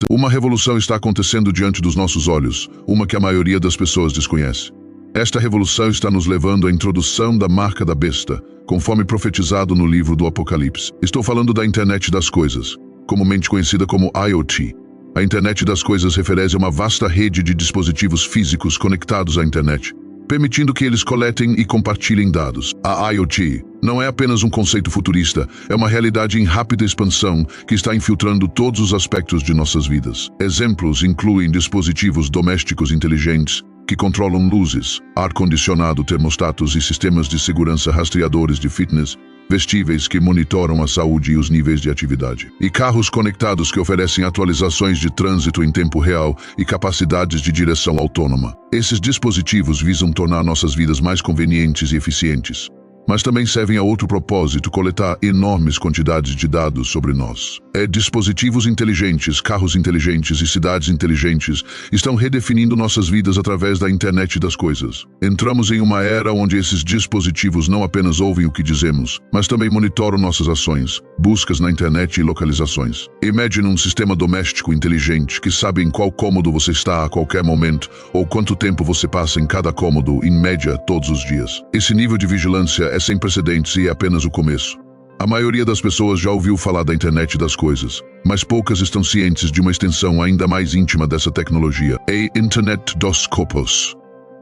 Uma revolução está acontecendo diante dos nossos olhos, uma que a maioria das pessoas desconhece. Esta revolução está nos levando à introdução da marca da besta, conforme profetizado no livro do Apocalipse. Estou falando da internet das coisas, comumente conhecida como IoT. A internet das coisas refere-se a uma vasta rede de dispositivos físicos conectados à internet, permitindo que eles coletem e compartilhem dados. A IoT não é apenas um conceito futurista, é uma realidade em rápida expansão que está infiltrando todos os aspectos de nossas vidas. Exemplos incluem dispositivos domésticos inteligentes, que controlam luzes, ar-condicionado, termostatos e sistemas de segurança rastreadores de fitness, vestíveis que monitoram a saúde e os níveis de atividade, e carros conectados que oferecem atualizações de trânsito em tempo real e capacidades de direção autônoma. Esses dispositivos visam tornar nossas vidas mais convenientes e eficientes, mas também servem a outro propósito: coletar enormes quantidades de dados sobre nós. Dispositivos inteligentes, carros inteligentes e cidades inteligentes estão redefinindo nossas vidas através da internet das coisas. Entramos em uma era onde esses dispositivos não apenas ouvem o que dizemos, mas também monitoram nossas ações, buscas na internet e localizações. Imagine um sistema doméstico inteligente que sabe em qual cômodo você está a qualquer momento ou quanto tempo você passa em cada cômodo, em média, todos os dias. Esse nível de vigilância é sem precedentes e é apenas o começo. A maioria das pessoas já ouviu falar da internet das coisas, mas poucas estão cientes de uma extensão ainda mais íntima dessa tecnologia: a Internet dos Corpos,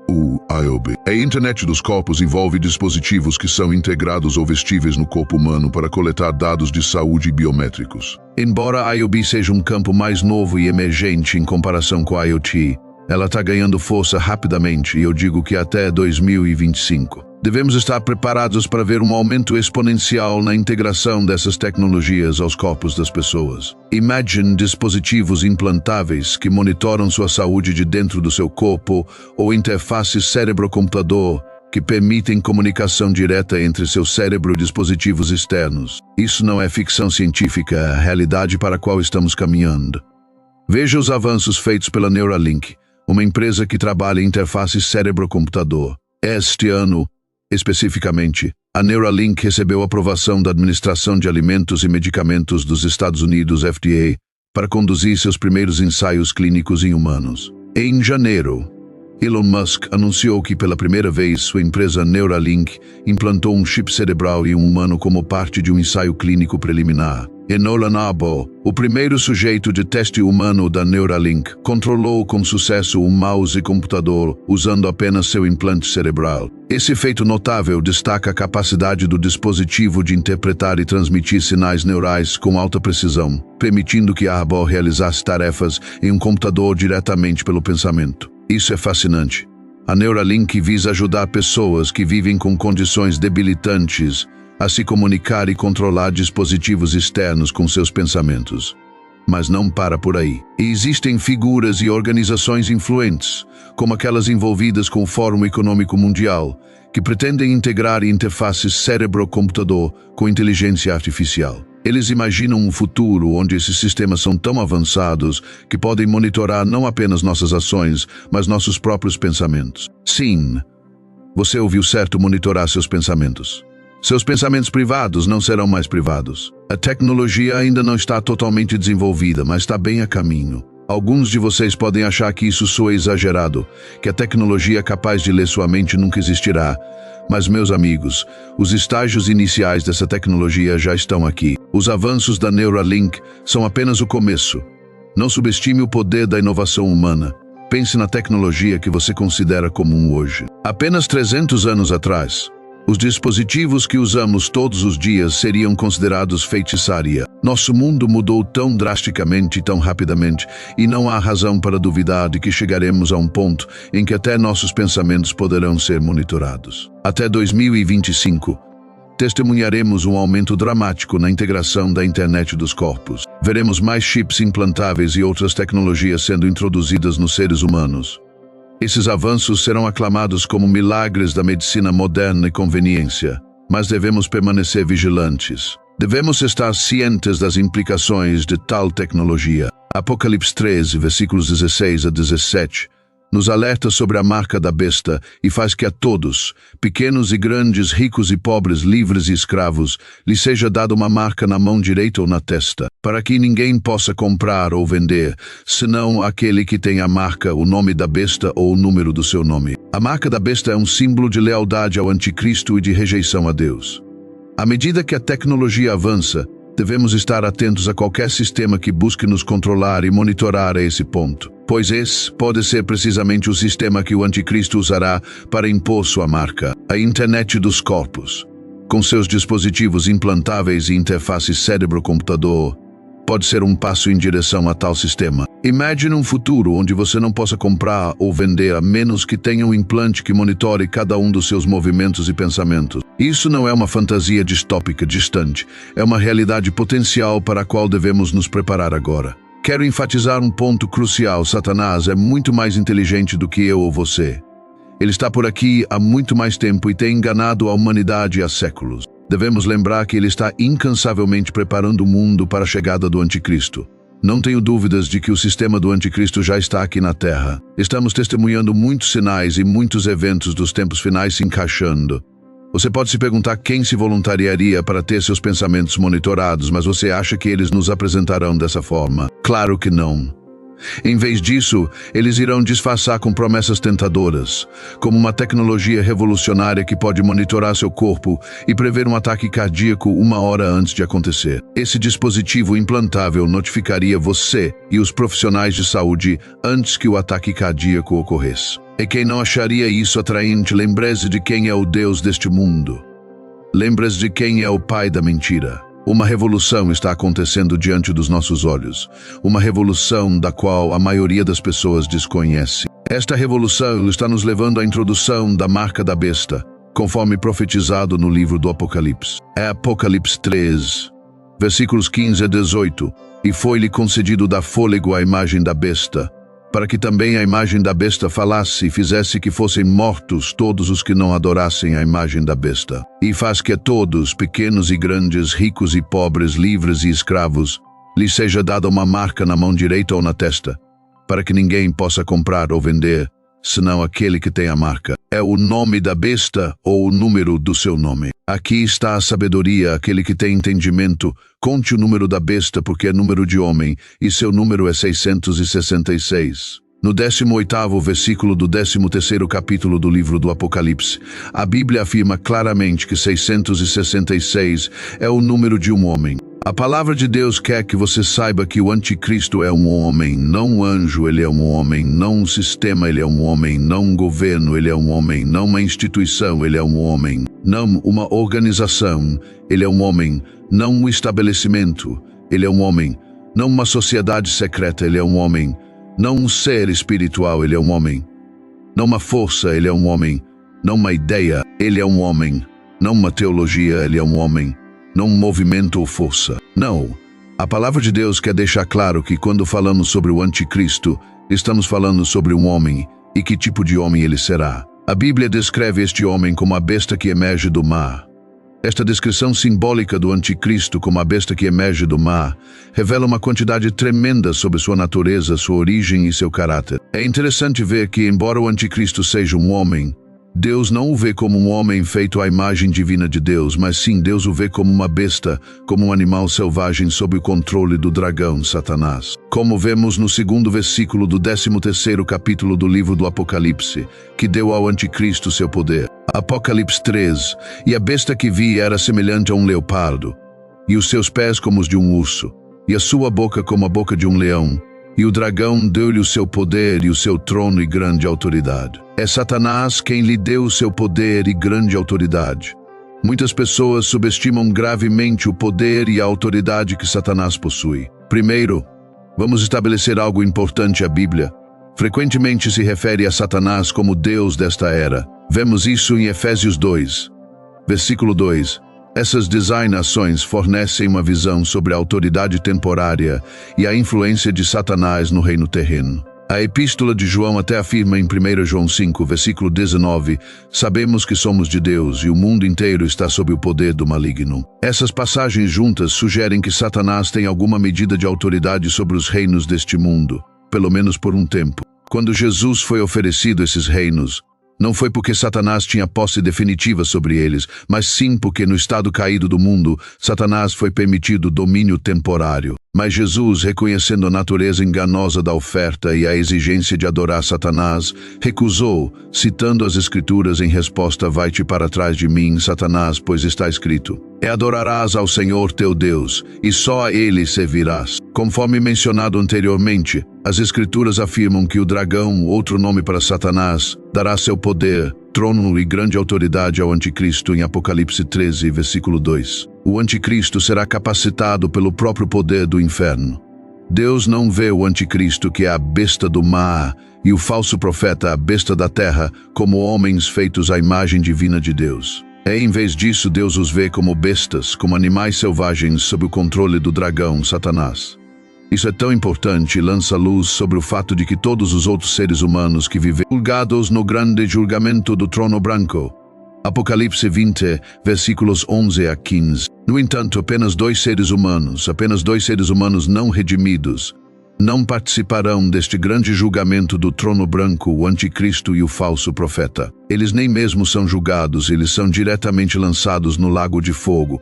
o IoT. A internet dos corpos envolve dispositivos que são integrados ou vestíveis no corpo humano para coletar dados de saúde biométricos. Embora a IoT seja um campo mais novo e emergente em comparação com a IoT, ela está ganhando força rapidamente, e eu digo que até 2025. Devemos estar preparados para ver um aumento exponencial na integração dessas tecnologias aos corpos das pessoas. Imagine dispositivos implantáveis que monitoram sua saúde de dentro do seu corpo, ou interfaces cérebro-computador que permitem comunicação direta entre seu cérebro e dispositivos externos. Isso não é ficção científica, é a realidade para a qual estamos caminhando. Veja os avanços feitos pela Neuralink, uma empresa que trabalha em interfaces cérebro-computador. Este ano, especificamente, a Neuralink recebeu aprovação da Administração de Alimentos e Medicamentos dos Estados Unidos, FDA, para conduzir seus primeiros ensaios clínicos em humanos. Em janeiro, Elon Musk anunciou que pela primeira vez sua empresa Neuralink implantou um chip cerebral em um humano como parte de um ensaio clínico preliminar. Enola Nabo, o primeiro sujeito de teste humano da Neuralink, controlou com sucesso um mouse e computador usando apenas seu implante cerebral. Esse feito notável destaca a capacidade do dispositivo de interpretar e transmitir sinais neurais com alta precisão, permitindo que a Nabo realizasse tarefas em um computador diretamente pelo pensamento. Isso é fascinante. A Neuralink visa ajudar pessoas que vivem com condições debilitantes a se comunicar e controlar dispositivos externos com seus pensamentos. Mas não para por aí. E existem figuras e organizações influentes, como aquelas envolvidas com o Fórum Econômico Mundial, que pretendem integrar interfaces cérebro-computador com inteligência artificial. Eles imaginam um futuro onde esses sistemas são tão avançados que podem monitorar não apenas nossas ações, mas nossos próprios pensamentos. Sim, você ouviu certo, monitorar seus pensamentos. Seus pensamentos privados não serão mais privados. A tecnologia ainda não está totalmente desenvolvida, mas está bem a caminho. Alguns de vocês podem achar que isso soa exagerado, que a tecnologia capaz de ler sua mente nunca existirá. Mas, meus amigos, os estágios iniciais dessa tecnologia já estão aqui. Os avanços da Neuralink são apenas o começo. Não subestime o poder da inovação humana. Pense na tecnologia que você considera comum hoje. Apenas 300 anos atrás, os dispositivos que usamos todos os dias seriam considerados feitiçaria. Nosso mundo mudou tão drasticamente e tão rapidamente, e não há razão para duvidar de que chegaremos a um ponto em que até nossos pensamentos poderão ser monitorados. Até 2025, testemunharemos um aumento dramático na integração da internet dos corpos. Veremos mais chips implantáveis e outras tecnologias sendo introduzidas nos seres humanos. Esses avanços serão aclamados como milagres da medicina moderna e conveniência, mas devemos permanecer vigilantes. Devemos estar cientes das implicações de tal tecnologia. Apocalipse 13, versículos 16 a 17, nos alerta sobre a marca da besta e faz que a todos, pequenos e grandes, ricos e pobres, livres e escravos, lhe seja dada uma marca na mão direita ou na testa, para que ninguém possa comprar ou vender, senão aquele que tem a marca, o nome da besta ou o número do seu nome. A marca da besta é um símbolo de lealdade ao anticristo e de rejeição a Deus. À medida que a tecnologia avança, devemos estar atentos a qualquer sistema que busque nos controlar e monitorar a esse ponto, pois esse pode ser precisamente o sistema que o anticristo usará para impor sua marca, a internet dos corpos. Com seus dispositivos implantáveis e interface cérebro-computador, pode ser um passo em direção a tal sistema. Imagine um futuro onde você não possa comprar ou vender a menos que tenha um implante que monitore cada um dos seus movimentos e pensamentos. Isso não é uma fantasia distópica distante, é uma realidade potencial para a qual devemos nos preparar agora. Quero enfatizar um ponto crucial: Satanás é muito mais inteligente do que eu ou você. Ele está por aqui há muito mais tempo e tem enganado a humanidade há séculos. Devemos lembrar que ele está incansavelmente preparando o mundo para a chegada do anticristo. Não tenho dúvidas de que o sistema do anticristo já está aqui na Terra. Estamos testemunhando muitos sinais e muitos eventos dos tempos finais se encaixando. Você pode se perguntar quem se voluntariaria para ter seus pensamentos monitorados, mas você acha que eles nos apresentarão dessa forma? Claro que não. Em vez disso, eles irão disfarçar com promessas tentadoras, como uma tecnologia revolucionária que pode monitorar seu corpo e prever um ataque cardíaco uma hora antes de acontecer. Esse dispositivo implantável notificaria você e os profissionais de saúde antes que o ataque cardíaco ocorresse. E quem não acharia isso atraente, lembre-se de quem é o Deus deste mundo. Lembre-se de quem é o pai da mentira. Uma revolução está acontecendo diante dos nossos olhos, uma revolução da qual a maioria das pessoas desconhece. Esta revolução está nos levando à introdução da marca da besta, conforme profetizado no livro do Apocalipse. É Apocalipse 3, versículos 15 a 18. E foi-lhe concedido dar fôlego à imagem da besta, para que também a imagem da besta falasse e fizesse que fossem mortos todos os que não adorassem a imagem da besta. E faz que a todos, pequenos e grandes, ricos e pobres, livres e escravos, lhe seja dada uma marca na mão direita ou na testa, para que ninguém possa comprar ou vender, senão aquele que tem a marca. É o nome da besta ou o número do seu nome. Aqui está a sabedoria: aquele que tem entendimento, conte o número da besta, porque é número de homem, e seu número é 666. No 18º versículo do 13º capítulo do livro do Apocalipse, a Bíblia afirma claramente que 666 é o número de um homem. A palavra de Deus quer que você saiba que o anticristo é um homem, não um anjo, ele é um homem, não um sistema, ele é um homem, não um governo, ele é um homem, não uma instituição, ele é um homem, não uma organização, ele é um homem, não um estabelecimento, ele é um homem, não uma sociedade secreta, ele é um homem, não um ser espiritual, ele é um homem, não uma força, ele é um homem, não uma ideia, ele é um homem, não uma teologia, ele é um homem, não um movimento ou força. Não. A palavra de Deus quer deixar claro que quando falamos sobre o anticristo, estamos falando sobre um homem e que tipo de homem ele será. A Bíblia descreve este homem como a besta que emerge do mar. Esta descrição simbólica do anticristo como a besta que emerge do mar revela uma quantidade tremenda sobre sua natureza, sua origem e seu caráter. É interessante ver que, embora o anticristo seja um homem, Deus não o vê como um homem feito à imagem divina de Deus, mas sim Deus o vê como uma besta, como um animal selvagem sob o controle do dragão, Satanás. Como vemos no 2º versículo do 13º capítulo do livro do Apocalipse, que deu ao anticristo seu poder. Apocalipse 3, e a besta que vi era semelhante a um leopardo, e os seus pés como os de um urso, e a sua boca como a boca de um leão. E o dragão deu-lhe o seu poder e o seu trono e grande autoridade. É Satanás quem lhe deu o seu poder e grande autoridade. Muitas pessoas subestimam gravemente o poder e a autoridade que Satanás possui. Primeiro, vamos estabelecer algo importante. A Bíblia frequentemente se refere a Satanás como Deus desta era. Vemos isso em Efésios 2, versículo 2. Essas designações fornecem uma visão sobre a autoridade temporária e a influência de Satanás no reino terreno. A Epístola de João até afirma em 1 João 5, versículo 19, sabemos que somos de Deus e o mundo inteiro está sob o poder do maligno. Essas passagens juntas sugerem que Satanás tem alguma medida de autoridade sobre os reinos deste mundo, pelo menos por um tempo. Quando Jesus foi oferecido esses reinos, não foi porque Satanás tinha posse definitiva sobre eles, mas sim porque no estado caído do mundo, Satanás foi permitido domínio temporário. Mas Jesus, reconhecendo a natureza enganosa da oferta e a exigência de adorar Satanás, recusou, citando as Escrituras em resposta: vai-te para trás de mim, Satanás, pois está escrito: adorarás ao Senhor teu Deus, e só a Ele servirás. Conforme mencionado anteriormente, as Escrituras afirmam que o dragão, outro nome para Satanás, dará seu poder, trono e grande autoridade ao Anticristo em Apocalipse 13, versículo 2. O Anticristo será capacitado pelo próprio poder do inferno. Deus não vê o Anticristo, que é a besta do mar, e o falso profeta, a besta da terra, como homens feitos à imagem divina de Deus. Em vez disso, Deus os vê como bestas, como animais selvagens sob o controle do dragão, Satanás. Isso é tão importante e lança luz sobre o fato de que todos os outros seres humanos que vivem julgados no grande julgamento do trono branco. Apocalipse 20, versículos 11 a 15. No entanto, apenas dois seres humanos não redimidos, não participarão deste grande julgamento do trono branco, o Anticristo e o falso profeta. Eles nem mesmo são julgados, eles são diretamente lançados no lago de fogo.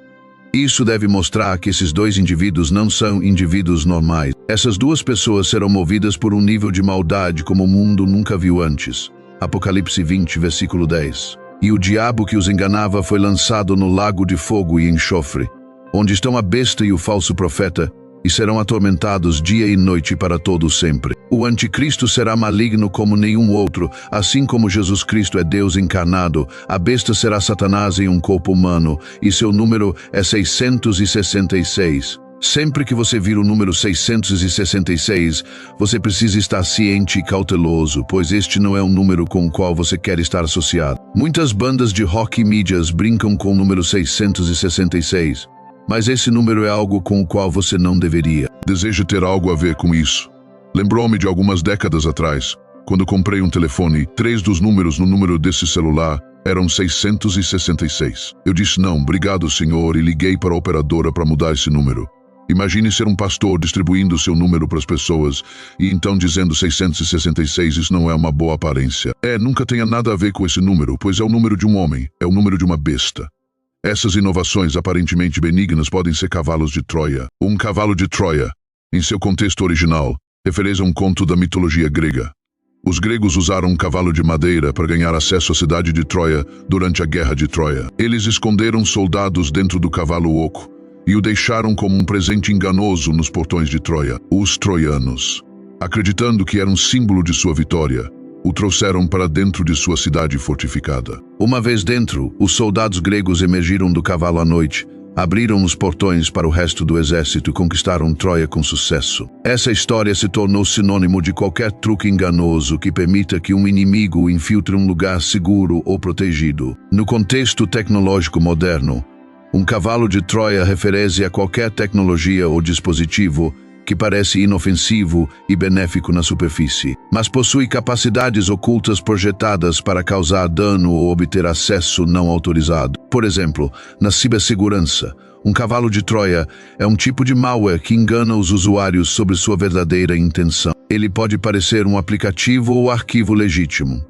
Isso deve mostrar que esses dois indivíduos não são indivíduos normais. Essas duas pessoas serão movidas por um nível de maldade como o mundo nunca viu antes. Apocalipse 20, versículo 10. E o diabo que os enganava foi lançado no lago de fogo e enxofre, onde estão a besta e o falso profeta, e serão atormentados dia e noite para todo sempre. O Anticristo será maligno como nenhum outro, assim como Jesus Cristo é Deus encarnado. A besta será Satanás em um corpo humano, e seu número é 666. Sempre que você vir o número 666, você precisa estar ciente e cauteloso, pois este não é um número com o qual você quer estar associado. Muitas bandas de rock e mídias brincam com o número 666, mas esse número é algo com o qual você não deveria. Desejo ter algo a ver com isso. Lembrou-me de algumas décadas atrás, quando comprei um telefone, 3 dos números no número desse celular eram 666. Eu disse não, obrigado senhor, e liguei para a operadora para mudar esse número. Imagine ser um pastor distribuindo seu número para as pessoas e então dizendo 666, isso não é uma boa aparência. Nunca tenha nada a ver com esse número, pois é o número de um homem, é o número de uma besta. Essas inovações aparentemente benignas podem ser cavalos de Troia. Um cavalo de Troia, em seu contexto original, refere a um conto da mitologia grega. Os gregos usaram um cavalo de madeira para ganhar acesso à cidade de Troia durante a Guerra de Troia. Eles esconderam soldados dentro do cavalo oco e o deixaram como um presente enganoso nos portões de Troia. Os troianos, acreditando que era um símbolo de sua vitória, o trouxeram para dentro de sua cidade fortificada. Uma vez dentro, os soldados gregos emergiram do cavalo à noite, abriram os portões para o resto do exército e conquistaram Troia com sucesso. Essa história se tornou sinônimo de qualquer truque enganoso que permita que um inimigo infiltre um lugar seguro ou protegido. No contexto tecnológico moderno, um cavalo de Troia refere a qualquer tecnologia ou dispositivo que parece inofensivo e benéfico na superfície, mas possui capacidades ocultas projetadas para causar dano ou obter acesso não autorizado. Por exemplo, na cibersegurança, um cavalo de Troia é um tipo de malware que engana os usuários sobre sua verdadeira intenção. Ele pode parecer um aplicativo ou arquivo legítimo,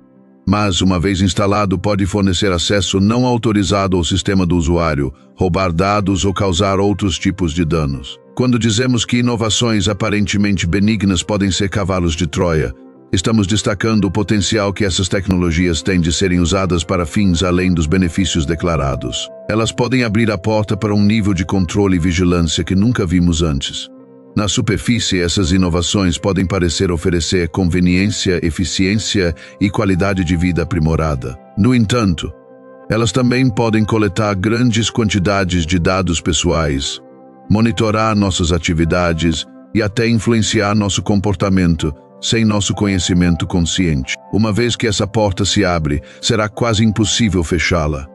mas, uma vez instalado, pode fornecer acesso não autorizado ao sistema do usuário, roubar dados ou causar outros tipos de danos. Quando dizemos que inovações aparentemente benignas podem ser cavalos de Troia, estamos destacando o potencial que essas tecnologias têm de serem usadas para fins além dos benefícios declarados. Elas podem abrir a porta para um nível de controle e vigilância que nunca vimos antes. Na superfície, essas inovações podem parecer oferecer conveniência, eficiência e qualidade de vida aprimorada. No entanto, elas também podem coletar grandes quantidades de dados pessoais, monitorar nossas atividades e até influenciar nosso comportamento sem nosso conhecimento consciente. Uma vez que essa porta se abre, será quase impossível fechá-la.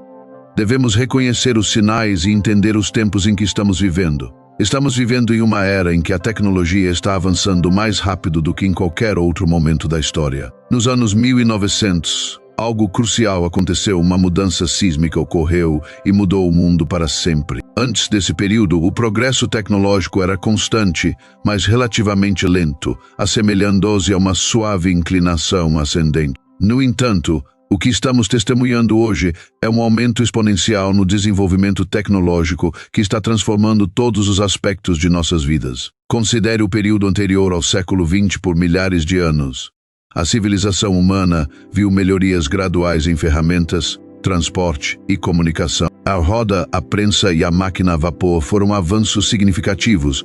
Devemos reconhecer os sinais e entender os tempos em que estamos vivendo. Estamos vivendo em uma era em que a tecnologia está avançando mais rápido do que em qualquer outro momento da história. Nos anos 1900, algo crucial aconteceu, uma mudança sísmica ocorreu e mudou o mundo para sempre. Antes desse período, o progresso tecnológico era constante, mas relativamente lento, assemelhando-se a uma suave inclinação ascendente. No entanto, o que estamos testemunhando hoje é um aumento exponencial no desenvolvimento tecnológico que está transformando todos os aspectos de nossas vidas. Considere o período anterior ao século XX por milhares de anos. A civilização humana viu melhorias graduais em ferramentas, transporte e comunicação. A roda, a prensa e a máquina a vapor foram avanços significativos,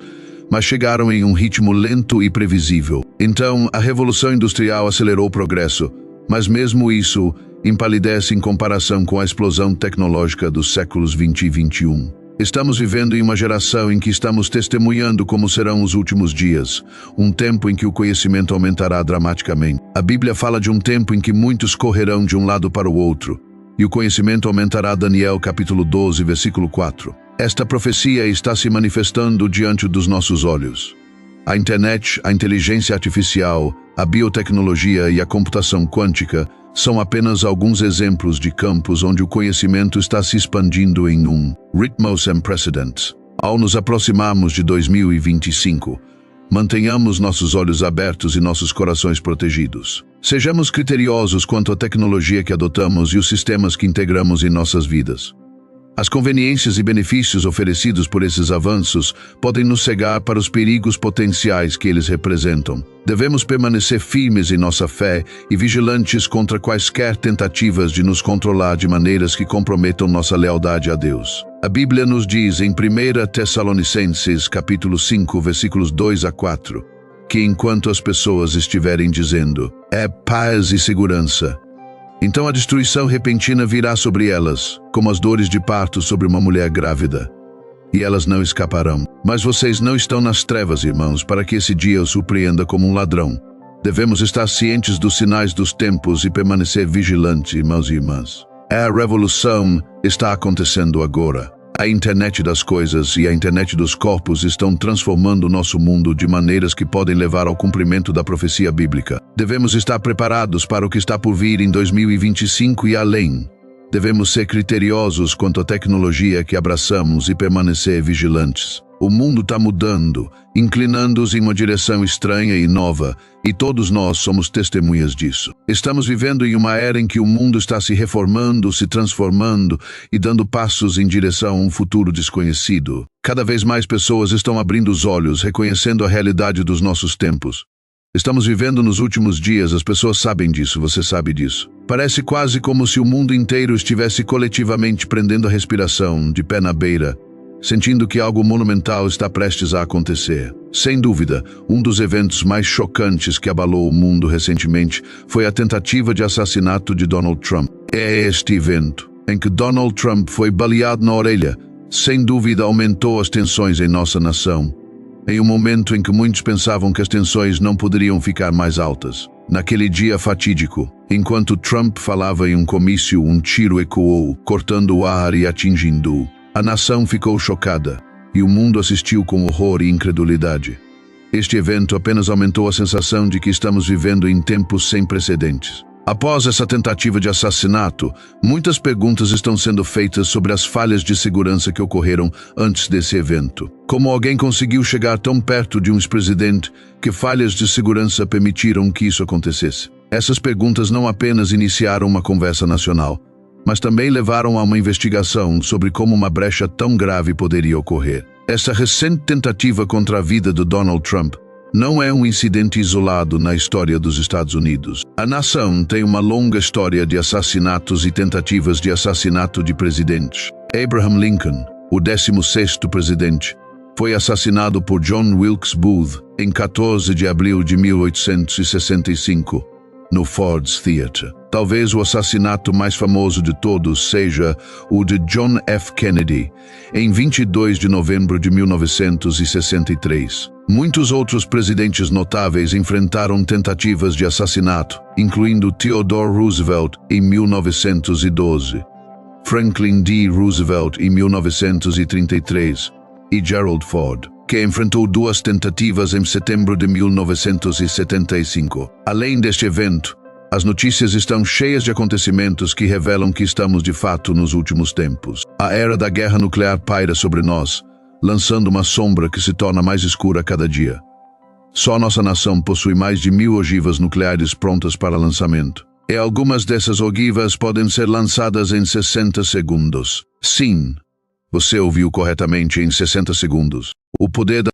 mas chegaram em um ritmo lento e previsível. Então, a Revolução Industrial acelerou o progresso, mas mesmo isso empalidece em comparação com a explosão tecnológica dos séculos 20 e 21. Estamos vivendo em uma geração em que estamos testemunhando como serão os últimos dias, um tempo em que o conhecimento aumentará dramaticamente. A Bíblia fala de um tempo em que muitos correrão de um lado para o outro, e o conhecimento aumentará. Daniel capítulo 12, versículo 4. Esta profecia está se manifestando diante dos nossos olhos. A internet, a inteligência artificial, a biotecnologia e a computação quântica são apenas alguns exemplos de campos onde o conhecimento está se expandindo em um ritmo sem precedentes. Ao nos aproximarmos de 2025, mantenhamos nossos olhos abertos e nossos corações protegidos. Sejamos criteriosos quanto à tecnologia que adotamos e os sistemas que integramos em nossas vidas. As conveniências e benefícios oferecidos por esses avanços podem nos cegar para os perigos potenciais que eles representam. Devemos permanecer firmes em nossa fé e vigilantes contra quaisquer tentativas de nos controlar de maneiras que comprometam nossa lealdade a Deus. A Bíblia nos diz em 1 Tessalonicenses capítulo 5, versículos 2 a 4, que enquanto as pessoas estiverem dizendo, é paz e segurança, então a destruição repentina virá sobre elas, como as dores de parto sobre uma mulher grávida, e elas não escaparão. Mas vocês não estão nas trevas, irmãos, para que esse dia os surpreenda como um ladrão. Devemos estar cientes dos sinais dos tempos e permanecer vigilantes, irmãos e irmãs. A revolução está acontecendo agora. A internet das coisas e a internet dos corpos estão transformando o nosso mundo de maneiras que podem levar ao cumprimento da profecia bíblica. Devemos estar preparados para o que está por vir em 2025 e além. Devemos ser criteriosos quanto à tecnologia que abraçamos e permanecer vigilantes. O mundo está mudando, inclinando-se em uma direção estranha e nova, e todos nós somos testemunhas disso. Estamos vivendo em uma era em que o mundo está se reformando, se transformando e dando passos em direção a um futuro desconhecido. Cada vez mais pessoas estão abrindo os olhos, reconhecendo a realidade dos nossos tempos. Estamos vivendo nos últimos dias, as pessoas sabem disso, você sabe disso. Parece quase como se o mundo inteiro estivesse coletivamente prendendo a respiração, de pé na beira, sentindo que algo monumental está prestes a acontecer. Sem dúvida, um dos eventos mais chocantes que abalou o mundo recentemente foi a tentativa de assassinato de Donald Trump. É este evento, em que Donald Trump foi baleado na orelha, sem dúvida aumentou as tensões em nossa nação. Em um momento em que muitos pensavam que as tensões não poderiam ficar mais altas. Naquele dia fatídico, enquanto Trump falava em um comício, um tiro ecoou, cortando o ar e atingindo-o. A nação ficou chocada, e o mundo assistiu com horror e incredulidade. Este evento apenas aumentou a sensação de que estamos vivendo em tempos sem precedentes. Após essa tentativa de assassinato, muitas perguntas estão sendo feitas sobre as falhas de segurança que ocorreram antes desse evento. Como alguém conseguiu chegar tão perto de um ex-presidente que falhas de segurança permitiram que isso acontecesse? Essas perguntas não apenas iniciaram uma conversa nacional, mas também levaram a uma investigação sobre como uma brecha tão grave poderia ocorrer. Essa recente tentativa contra a vida de Donald Trump não é um incidente isolado na história dos Estados Unidos. A nação tem uma longa história de assassinatos e tentativas de assassinato de presidentes. Abraham Lincoln, o 16º presidente, foi assassinado por John Wilkes Booth em 14 de abril de 1865, no Ford's Theatre. Talvez o assassinato mais famoso de todos seja o de John F. Kennedy, em 22 de novembro de 1963. Muitos outros presidentes notáveis enfrentaram tentativas de assassinato, incluindo Theodore Roosevelt em 1912, Franklin D. Roosevelt em 1933 e Gerald Ford, que enfrentou 2 tentativas em setembro de 1975. Além deste evento, As notícias estão cheias de acontecimentos que revelam que estamos de fato nos últimos tempos. A era da guerra nuclear paira sobre nós, lançando uma sombra que se torna mais escura a cada dia. Só nossa nação possui mais de 1000 ogivas nucleares prontas para lançamento. E algumas dessas ogivas podem ser lançadas em 60 segundos. Sim, você ouviu corretamente, em 60 segundos. O poder da